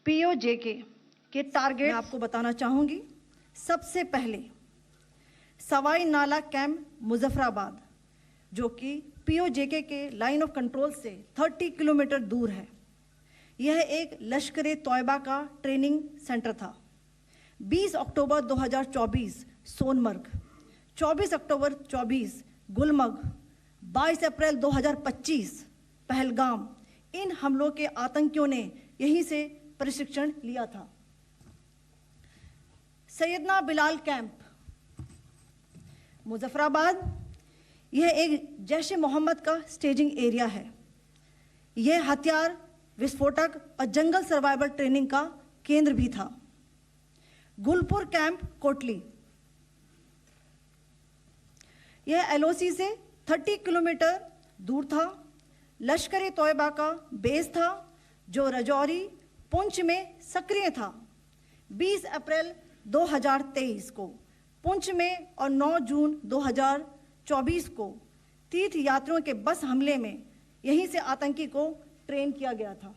PoJK के target मैं आपको बताना चाहूंगी। सबसे पहले सवाई नाला कैंप मुजफ्फराबाद, जो कि पीओजेके के लाइन ऑफ कंट्रोल से 30 किलोमीटर दूर है। यह एक लश्कर तोयबा का ट्रेनिंग सेंटर था। 20 अक्टूबर 2024 सोनमर्ग, 24 अक्टूबर 24 गुलमर्ग, 22 अप्रैल 2025 पहलगाम, इन हमलों के आतंकियों ने यहीं से प्रशिक्षण लिया था। सैयदना बिलाल कैंप मुजफ्फराबाद, यह एक जैश ए मोहम्मद का स्टेजिंग एरिया है। यह हथियार, विस्फोटक और जंगल सर्वाइवल ट्रेनिंग का केंद्र भी था। गुलपुर कैंप कोटली, यह एलओसी से 30 किलोमीटर दूर था। लश्कर तोयबा का बेस था जो रजौरी, पुंछ में सक्रिय था। 20 अप्रैल 2023 को पुंछ में और 9 जून 2024 को तीर्थ यात्रियों के बस हमले में यहीं से आतंकी को ट्रेन किया गया था।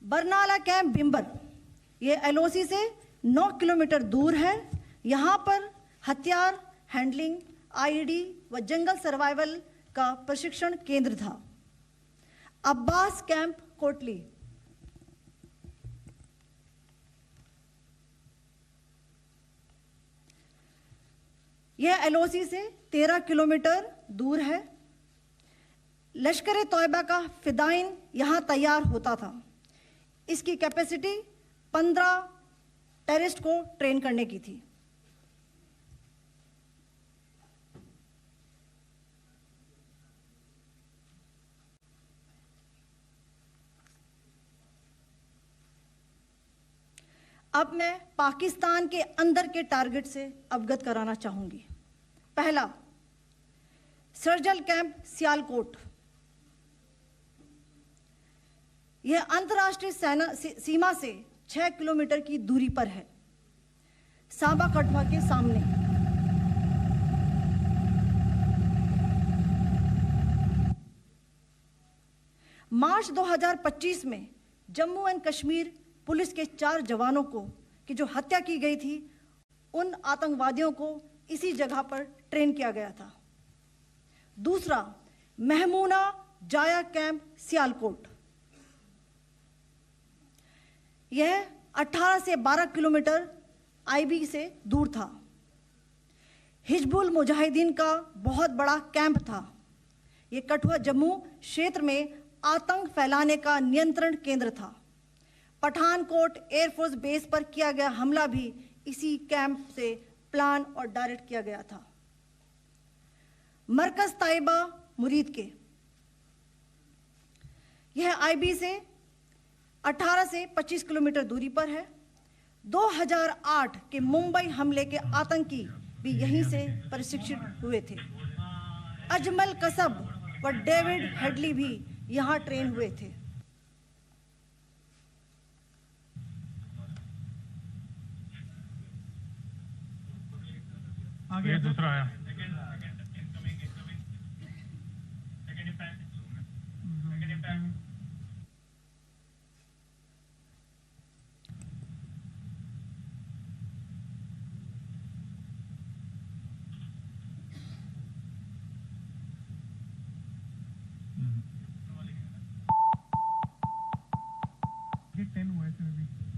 बरनाला कैंप बिम्बर, यह एलओसी से 9 किलोमीटर दूर है। यहाँ पर हथियार, हैंडलिंग, आईईडी व जंगल सर्वाइवल का प्रशिक्षण केंद्र था। अब्बास कैंप कोटली, यह एलओसी से 13 किलोमीटर दूर है। लश्कर तोयबा का फिदाइन यहां तैयार होता था। इसकी कैपेसिटी 15 टेररिस्ट को ट्रेन करने की थी। अब मैं पाकिस्तान के अंदर के टारगेट से अवगत कराना चाहूंगी। पहला, सर्जल कैंप सियालकोट, यह अंतर्राष्ट्रीय सीमा से 6 किलोमीटर की दूरी पर है, सांबा कठवा के सामने। मार्च 2025 में जम्मू एंड कश्मीर पुलिस के 4 जवानों को की जो हत्या की गई थी, उन आतंकवादियों को इसी जगह पर ट्रेन किया गया था। दूसरा, महमूना जाया कैंप सियालकोट, यह 18 से 12 किलोमीटर आईबी से दूर था। हिजबुल मुजाहिदीन का बहुत बड़ा कैंप था। यह कठुआ जम्मू क्षेत्र में आतंक फैलाने का नियंत्रण केंद्र था। पठानकोट एयरफोर्स बेस पर किया गया हमला भी इसी कैंप से प्लान और डायरेक्ट किया गया था। मरकज ताइबा मुरीद के, यह आईबी से 18 से 25 किलोमीटर दूरी पर है। 2008 के मुंबई हमले के आतंकी भी यहीं से प्रशिक्षित हुए थे। अजमल कसब व डेविड हेडली भी यहां ट्रेन हुए थे। आगे दूसरा आया।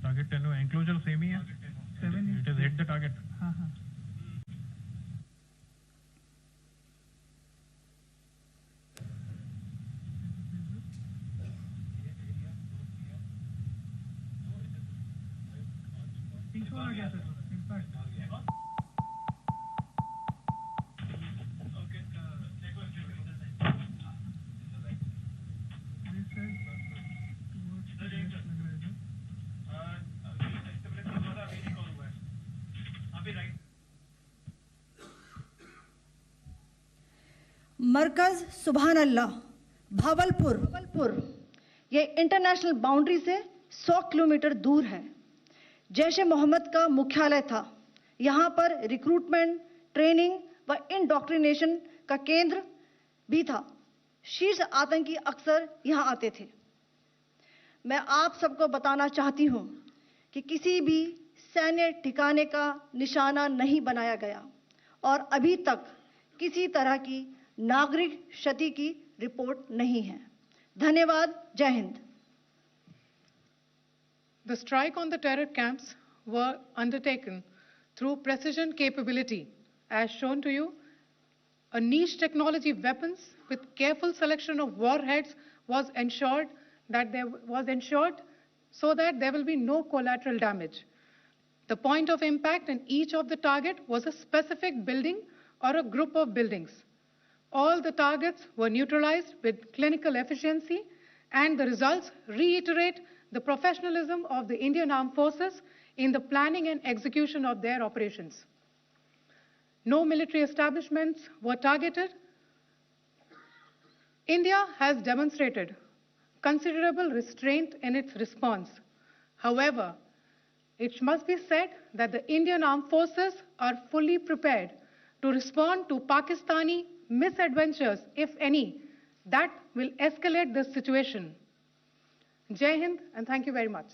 टारगेट 10 हुआ, एंक्लोजर सेम ही है। 7 it is hit the target. हाँ हाँ। आ गया सर, इनफैक्ट मरकज सुभान अल्लाह भावलपुर, यह इंटरनेशनल बाउंड्री से 100 किलोमीटर दूर है। जैश ए मोहम्मद का मुख्यालय था। यहाँ पर रिक्रूटमेंट, ट्रेनिंग व इंडोक्ट्रिनेशन का केंद्र भी था। शीर्ष आतंकी अक्सर यहां आते थे। मैं आप सबको बताना चाहती हूं कि किसी भी सैन्य ठिकाने का निशाना नहीं बनाया गया और अभी तक किसी तरह की नागरिक क्षति की रिपोर्ट नहीं है। धन्यवाद। जय Hind. The strike on the terror camps were undertaken through precision capability, as shown to you. A niche technology weapons with careful selection of warheads was ensured so that there will be no collateral damage. The point of impact in each of the target was a specific building or a group of buildings. All the targets were neutralized with clinical efficiency, and the results reiterate the professionalism of the Indian Armed Forces in the planning and execution of their operations. No military establishments were targeted. India has demonstrated considerable restraint in its response. However, it must be said that the Indian Armed Forces are fully prepared to respond to Pakistani misadventures, if any, that will escalate the situation. Jai Hind, and thank you very much.